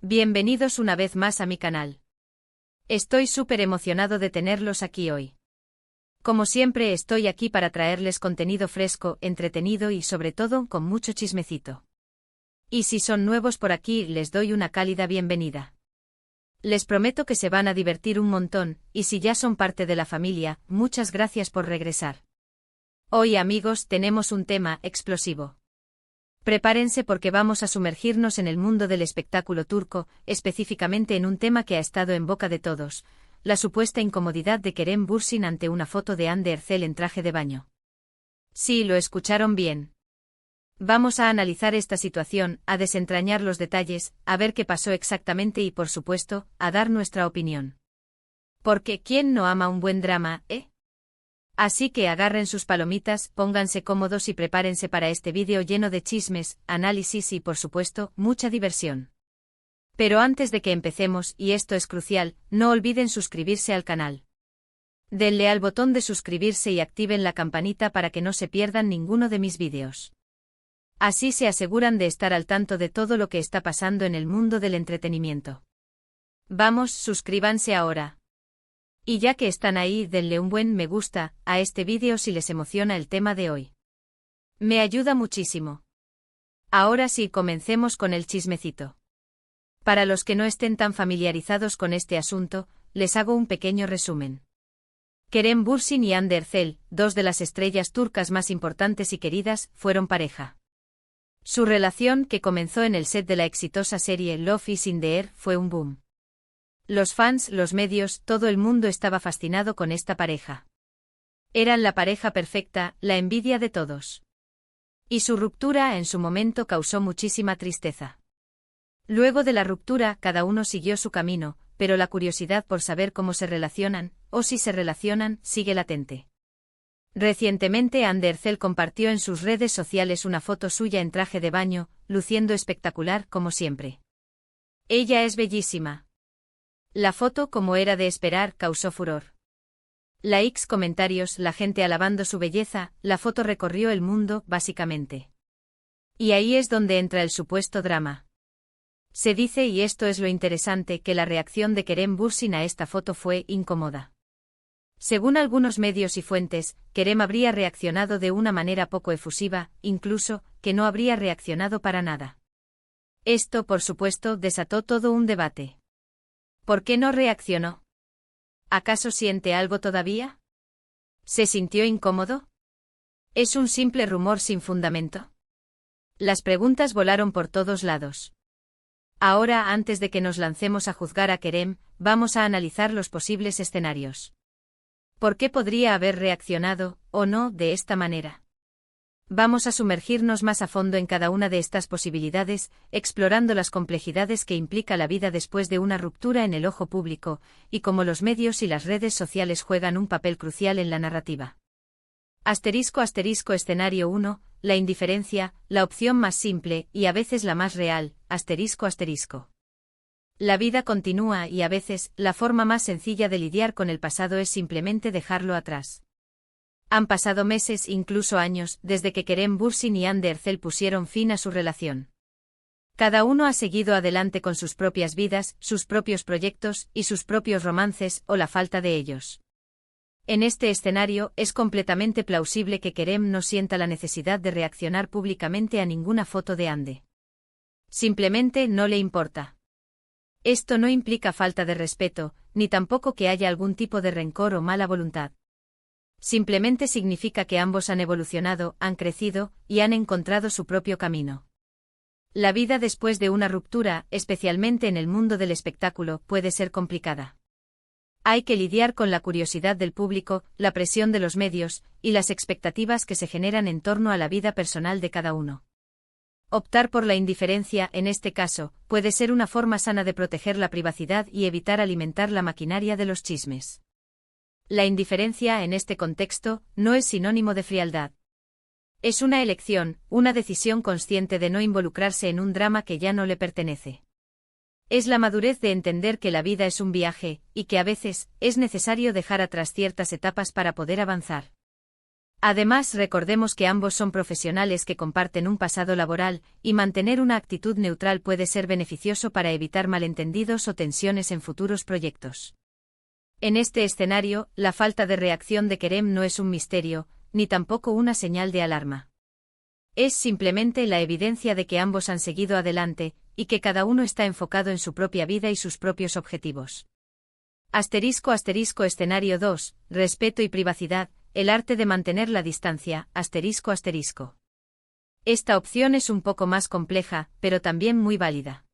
Bienvenidos una vez más a mi canal. Estoy súper emocionado de tenerlos aquí hoy. Como siempre estoy aquí para traerles contenido fresco, entretenido y sobre todo con mucho chismecito. Y si son nuevos por aquí les doy una cálida bienvenida. Les prometo que se van a divertir un montón, y si ya son parte de la familia, muchas gracias por regresar. Hoy amigos tenemos un tema explosivo. Prepárense porque vamos a sumergirnos en el mundo del espectáculo turco, específicamente en un tema que ha estado en boca de todos, la supuesta incomodidad de Kerem Bürsin ante una foto de Hande Erçel en traje de baño. Sí, lo escucharon bien. Vamos a analizar esta situación, a desentrañar los detalles, a ver qué pasó exactamente y por supuesto, a dar nuestra opinión. Porque ¿quién no ama un buen drama, Así que agarren sus palomitas, pónganse cómodos y prepárense para este vídeo lleno de chismes, análisis y por supuesto, mucha diversión. Pero antes de que empecemos, y esto es crucial, no olviden suscribirse al canal. Denle al botón de suscribirse y activen la campanita para que no se pierdan ninguno de mis vídeos. Así se aseguran de estar al tanto de todo lo que está pasando en el mundo del entretenimiento. Vamos, suscríbanse ahora. Y ya que están ahí, denle un buen me gusta a este vídeo si les emociona el tema de hoy. Me ayuda muchísimo. Ahora sí, comencemos con el chismecito. Para los que no estén tan familiarizados con este asunto, les hago un pequeño resumen. Kerem Bürsin y Hande Erçel, dos de las estrellas turcas más importantes y queridas, fueron pareja. Su relación, que comenzó en el set de la exitosa serie Love is in the Air, fue un boom. Los fans, los medios, todo el mundo estaba fascinado con esta pareja. Eran la pareja perfecta, la envidia de todos. Y su ruptura en su momento causó muchísima tristeza. Luego de la ruptura, cada uno siguió su camino, pero la curiosidad por saber cómo se relacionan, o si se relacionan, sigue latente. Recientemente Hande Erçel compartió en sus redes sociales una foto suya en traje de baño, luciendo espectacular como siempre. Ella es bellísima. La foto, como era de esperar, causó furor. Likes, comentarios, la gente alabando su belleza, la foto recorrió el mundo, básicamente. Y ahí es donde entra el supuesto drama. Se dice, y esto es lo interesante, que la reacción de Kerem Bürsin a esta foto fue incómoda. Según algunos medios y fuentes, Kerem habría reaccionado de una manera poco efusiva, incluso, que no habría reaccionado para nada. Esto, por supuesto, desató todo un debate. ¿Por qué no reaccionó? ¿Acaso siente algo todavía? ¿Se sintió incómodo? ¿Es un simple rumor sin fundamento? Las preguntas volaron por todos lados. Ahora, antes de que nos lancemos a juzgar a Kerem, vamos a analizar los posibles escenarios. ¿Por qué podría haber reaccionado, o no, de esta manera? Vamos a sumergirnos más a fondo en cada una de estas posibilidades, explorando las complejidades que implica la vida después de una ruptura en el ojo público, y cómo los medios y las redes sociales juegan un papel crucial en la narrativa. Escenario 1, la indiferencia, la opción más simple, y a veces la más real, La vida continúa y a veces, la forma más sencilla de lidiar con el pasado es simplemente dejarlo atrás. Han pasado meses, incluso años, desde que Kerem Bürsin y Hande Erçel pusieron fin a su relación. Cada uno ha seguido adelante con sus propias vidas, sus propios proyectos y sus propios romances, o la falta de ellos. En este escenario, es completamente plausible que Kerem no sienta la necesidad de reaccionar públicamente a ninguna foto de Hande. Simplemente no le importa. Esto no implica falta de respeto, ni tampoco que haya algún tipo de rencor o mala voluntad. Simplemente significa que ambos han evolucionado, han crecido, y han encontrado su propio camino. La vida después de una ruptura, especialmente en el mundo del espectáculo, puede ser complicada. Hay que lidiar con la curiosidad del público, la presión de los medios, y las expectativas que se generan en torno a la vida personal de cada uno. Optar por la indiferencia, en este caso, puede ser una forma sana de proteger la privacidad y evitar alimentar la maquinaria de los chismes. La indiferencia, en este contexto, no es sinónimo de frialdad. Es una elección, una decisión consciente de no involucrarse en un drama que ya no le pertenece. Es la madurez de entender que la vida es un viaje, y que a veces, es necesario dejar atrás ciertas etapas para poder avanzar. Además, recordemos que ambos son profesionales que comparten un pasado laboral, y mantener una actitud neutral puede ser beneficioso para evitar malentendidos o tensiones en futuros proyectos. En este escenario, la falta de reacción de Kerem no es un misterio, ni tampoco una señal de alarma. Es simplemente la evidencia de que ambos han seguido adelante, y que cada uno está enfocado en su propia vida y sus propios objetivos. Escenario 2, respeto y privacidad, el arte de mantener la distancia, ***. Esta opción es un poco más compleja, pero también muy válida.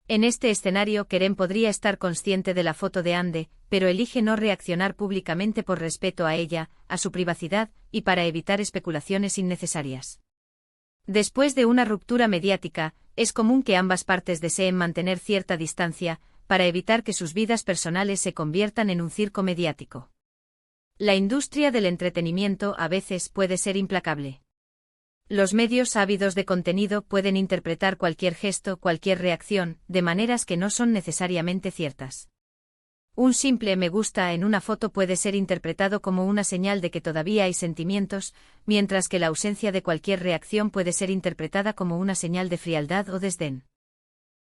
En este escenario Kerem podría estar consciente de la foto de Hande, pero elige no reaccionar públicamente por respeto a ella, a su privacidad, y para evitar especulaciones innecesarias. Después de una ruptura mediática, es común que ambas partes deseen mantener cierta distancia, para evitar que sus vidas personales se conviertan en un circo mediático. La industria del entretenimiento a veces puede ser implacable. Los medios ávidos de contenido pueden interpretar cualquier gesto, cualquier reacción, de maneras que no son necesariamente ciertas. Un simple me gusta en una foto puede ser interpretado como una señal de que todavía hay sentimientos, mientras que la ausencia de cualquier reacción puede ser interpretada como una señal de frialdad o desdén.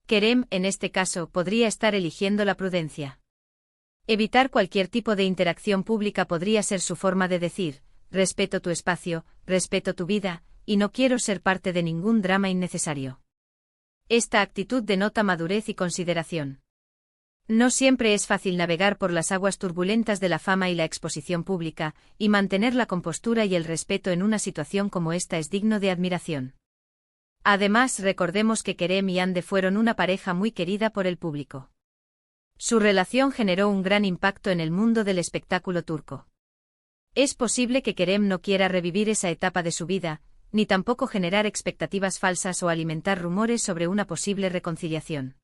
Kerem, en este caso, podría estar eligiendo la prudencia. Evitar cualquier tipo de interacción pública podría ser su forma de decir, respeto tu espacio, respeto tu vida, y no quiero ser parte de ningún drama innecesario. Esta actitud denota madurez y consideración. No siempre es fácil navegar por las aguas turbulentas de la fama y la exposición pública, y mantener la compostura y el respeto en una situación como esta es digno de admiración. Además, recordemos que Kerem y Hande fueron una pareja muy querida por el público. Su relación generó un gran impacto en el mundo del espectáculo turco. Es posible que Kerem no quiera revivir esa etapa de su vida, ni tampoco generar expectativas falsas o alimentar rumores sobre una posible reconciliación.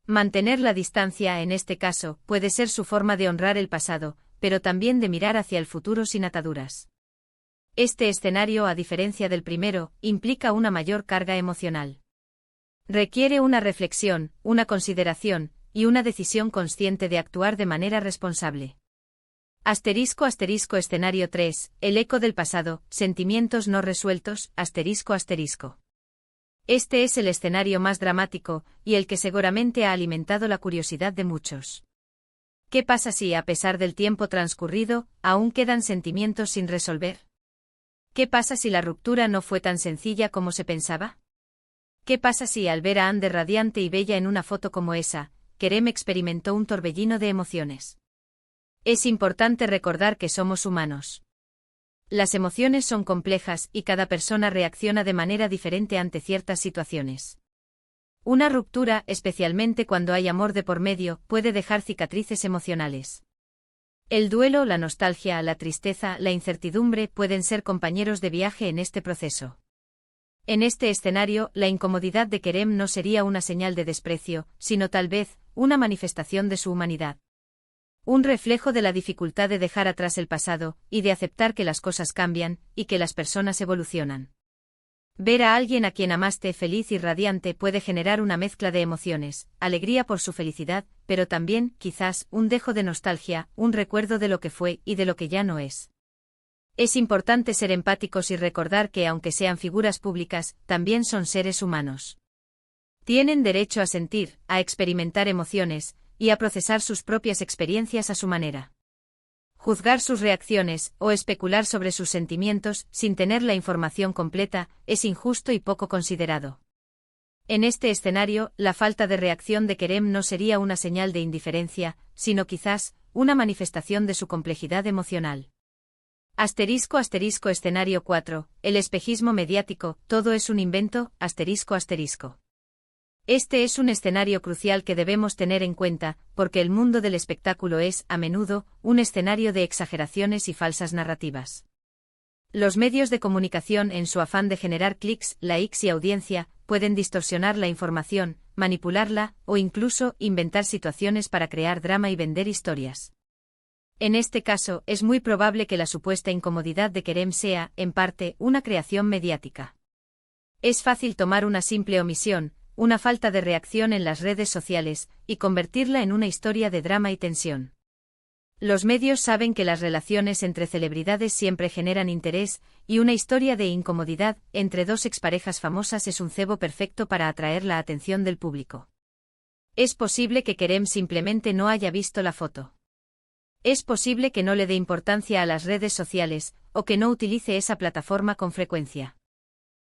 Mantener la distancia en este caso puede ser su forma de honrar el pasado, pero también de mirar hacia el futuro sin ataduras. Este escenario, a diferencia del primero, implica una mayor carga emocional. Requiere una reflexión, una consideración, y una decisión consciente de actuar de manera responsable. Escenario 3, el eco del pasado, sentimientos no resueltos, Este es el escenario más dramático, y el que seguramente ha alimentado la curiosidad de muchos. ¿Qué pasa si, a pesar del tiempo transcurrido, aún quedan sentimientos sin resolver? ¿Qué pasa si la ruptura no fue tan sencilla como se pensaba? ¿Qué pasa si, al ver a Hande radiante y bella en una foto como esa, Kerem experimentó un torbellino de emociones? Es importante recordar que somos humanos. Las emociones son complejas y cada persona reacciona de manera diferente ante ciertas situaciones. Una ruptura, especialmente cuando hay amor de por medio, puede dejar cicatrices emocionales. El duelo, la nostalgia, la tristeza, la incertidumbre pueden ser compañeros de viaje en este proceso. En este escenario, la incomodidad de Kerem no sería una señal de desprecio, sino tal vez, una manifestación de su humanidad. Un reflejo de la dificultad de dejar atrás el pasado, y de aceptar que las cosas cambian, y que las personas evolucionan. Ver a alguien a quien amaste feliz y radiante puede generar una mezcla de emociones, alegría por su felicidad, pero también, quizás, un dejo de nostalgia, un recuerdo de lo que fue y de lo que ya no es. Es importante ser empáticos y recordar que aunque sean figuras públicas, también son seres humanos. Tienen derecho a sentir, a experimentar emociones, y a procesar sus propias experiencias a su manera. Juzgar sus reacciones, o especular sobre sus sentimientos, sin tener la información completa, es injusto y poco considerado. En este escenario, la falta de reacción de Kerem no sería una señal de indiferencia, sino quizás, una manifestación de su complejidad emocional. Escenario 4, el espejismo mediático, todo es un invento, Este es un escenario crucial que debemos tener en cuenta, porque el mundo del espectáculo es, a menudo, un escenario de exageraciones y falsas narrativas. Los medios de comunicación, en su afán de generar clics, likes y audiencia, pueden distorsionar la información, manipularla, o incluso, inventar situaciones para crear drama y vender historias. En este caso, es muy probable que la supuesta incomodidad de Kerem sea, en parte, una creación mediática. Es fácil tomar una simple omisión, una falta de reacción en las redes sociales, y convertirla en una historia de drama y tensión. Los medios saben que las relaciones entre celebridades siempre generan interés, y una historia de incomodidad entre dos exparejas famosas es un cebo perfecto para atraer la atención del público. Es posible que Kerem simplemente no haya visto la foto. Es posible que no le dé importancia a las redes sociales, o que no utilice esa plataforma con frecuencia.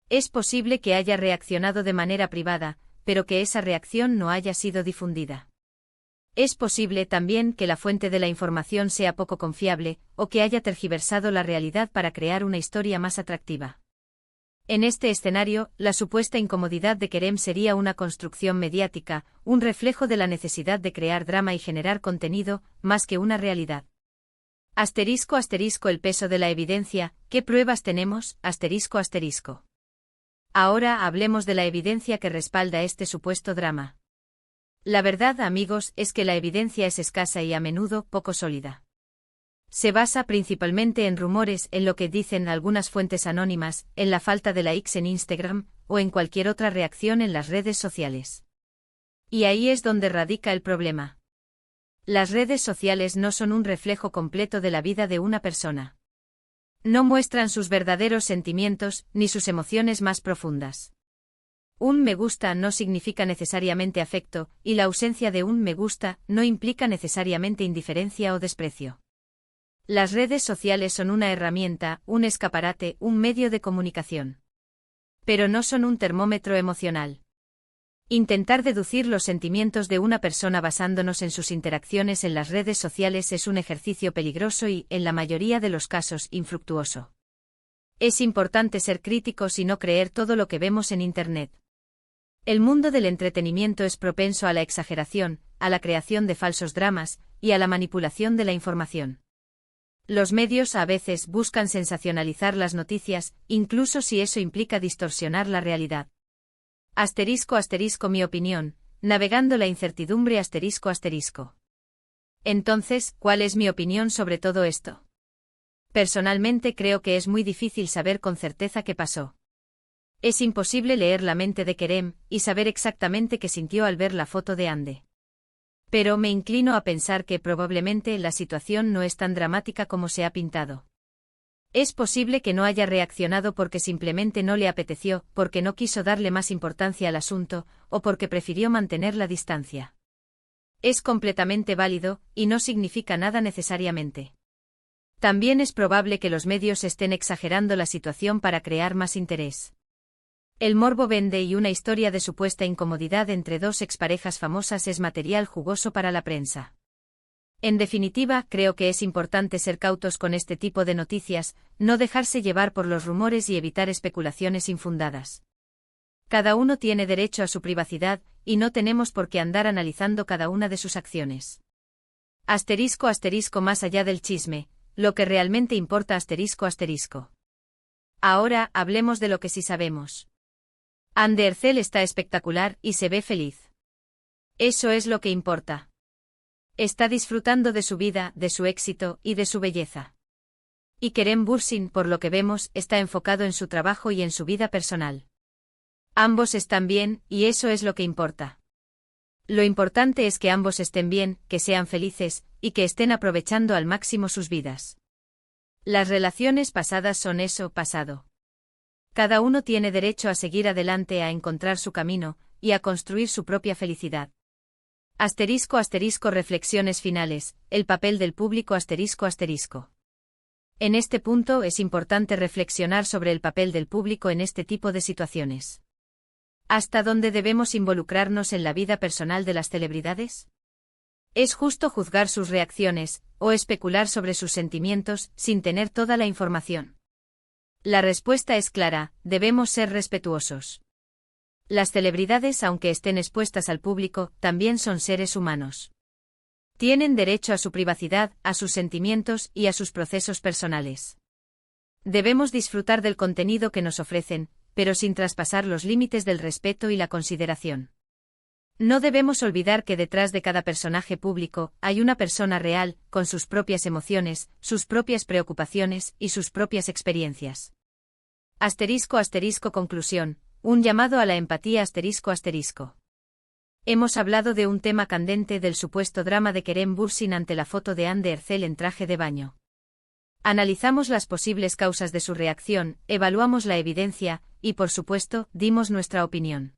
Es posible que haya reaccionado de manera privada, pero que esa reacción no haya sido difundida. Es posible también que la fuente de la información sea poco confiable, o que haya tergiversado la realidad para crear una historia más atractiva. En este escenario, la supuesta incomodidad de Kerem sería una construcción mediática, un reflejo de la necesidad de crear drama y generar contenido, más que una realidad. Asterisco asterisco el peso de la evidencia, ¿qué pruebas tenemos? Asterisco asterisco. Ahora hablemos de la evidencia que respalda este supuesto drama. La verdad, amigos, es que la evidencia es escasa y a menudo poco sólida. Se basa principalmente en rumores, en lo que dicen algunas fuentes anónimas, en la falta de likes en Instagram, o en cualquier otra reacción en las redes sociales. Y ahí es donde radica el problema. Las redes sociales no son un reflejo completo de la vida de una persona. No muestran sus verdaderos sentimientos, ni sus emociones más profundas. Un me gusta no significa necesariamente afecto, y la ausencia de un me gusta no implica necesariamente indiferencia o desprecio. Las redes sociales son una herramienta, un escaparate, un medio de comunicación. Pero no son un termómetro emocional. Intentar deducir los sentimientos de una persona basándonos en sus interacciones en las redes sociales es un ejercicio peligroso y, en la mayoría de los casos, infructuoso. Es importante ser críticos y no creer todo lo que vemos en Internet. El mundo del entretenimiento es propenso a la exageración, a la creación de falsos dramas, y a la manipulación de la información. Los medios a veces buscan sensacionalizar las noticias, incluso si eso implica distorsionar la realidad. Asterisco asterisco mi opinión, navegando la incertidumbre asterisco asterisco. Entonces, ¿cuál es mi opinión sobre todo esto? Personalmente creo que es muy difícil saber con certeza qué pasó. Es imposible leer la mente de Kerem y saber exactamente qué sintió al ver la foto de Ande. Pero me inclino a pensar que probablemente la situación no es tan dramática como se ha pintado. Es posible que no haya reaccionado porque simplemente no le apeteció, porque no quiso darle más importancia al asunto, o porque prefirió mantener la distancia. Es completamente válido, y no significa nada necesariamente. También es probable que los medios estén exagerando la situación para crear más interés. El morbo vende y una historia de supuesta incomodidad entre dos exparejas famosas es material jugoso para la prensa. En definitiva, creo que es importante ser cautos con este tipo de noticias, no dejarse llevar por los rumores y evitar especulaciones infundadas. Cada uno tiene derecho a su privacidad, y no tenemos por qué andar analizando cada una de sus acciones. Asterisco asterisco más allá del chisme, lo que realmente importa asterisco asterisco. Ahora, hablemos de lo que sí sabemos. Ande Ercel está espectacular y se ve feliz. Eso es lo que importa. Está disfrutando de su vida, de su éxito y de su belleza. Y Kerem Bürsin, por lo que vemos, está enfocado en su trabajo y en su vida personal. Ambos están bien, y eso es lo que importa. Lo importante es que ambos estén bien, que sean felices, y que estén aprovechando al máximo sus vidas. Las relaciones pasadas son eso, pasado. Cada uno tiene derecho a seguir adelante, a encontrar su camino, y a construir su propia felicidad. Asterisco asterisco reflexiones finales, el papel del público asterisco asterisco. En este punto es importante reflexionar sobre el papel del público en este tipo de situaciones. ¿Hasta dónde debemos involucrarnos en la vida personal de las celebridades? ¿Es justo juzgar sus reacciones, o especular sobre sus sentimientos, sin tener toda la información? La respuesta es clara, debemos ser respetuosos. Las celebridades, aunque estén expuestas al público, también son seres humanos. Tienen derecho a su privacidad, a sus sentimientos y a sus procesos personales. Debemos disfrutar del contenido que nos ofrecen, pero sin traspasar los límites del respeto y la consideración. No debemos olvidar que detrás de cada personaje público hay una persona real, con sus propias emociones, sus propias preocupaciones y sus propias experiencias. Asterisco asterisco conclusión, un llamado a la empatía asterisco asterisco. Hemos hablado de un tema candente del supuesto drama de Kerem Bürsin ante la foto de Anne de Ercel en traje de baño. Analizamos las posibles causas de su reacción, evaluamos la evidencia, y por supuesto, dimos nuestra opinión.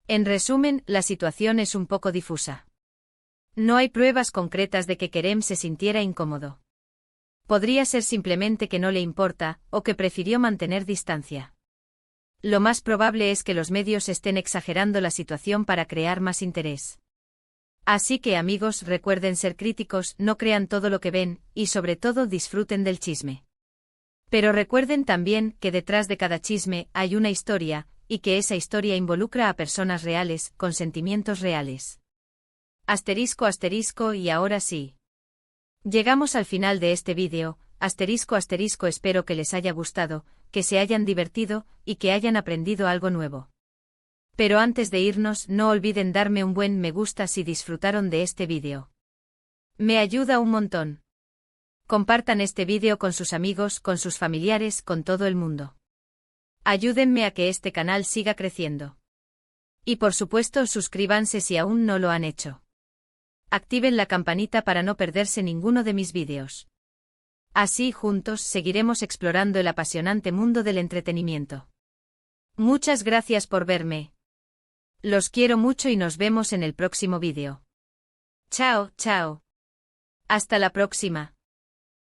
En resumen, la situación es un poco difusa. No hay pruebas concretas de que Kerem se sintiera incómodo. Podría ser simplemente que no le importa, o que prefirió mantener distancia. Lo más probable es que los medios estén exagerando la situación para crear más interés. Así que amigos, recuerden ser críticos, no crean todo lo que ven, y sobre todo disfruten del chisme. Pero recuerden también que detrás de cada chisme hay una historia, y que esa historia involucra a personas reales, con sentimientos reales. Asterisco asterisco y ahora sí. Llegamos al final de este vídeo, asterisco asterisco espero que les haya gustado, que se hayan divertido, y que hayan aprendido algo nuevo. Pero antes de irnos no olviden darme un buen me gusta si disfrutaron de este vídeo. Me ayuda un montón. Compartan este vídeo con sus amigos, con sus familiares, con todo el mundo. Ayúdenme a que este canal siga creciendo. Y por supuesto suscríbanse si aún no lo han hecho. Activen la campanita para no perderse ninguno de mis vídeos. Así juntos seguiremos explorando el apasionante mundo del entretenimiento. Muchas gracias por verme. Los quiero mucho y nos vemos en el próximo vídeo. Chao, chao. Hasta la próxima.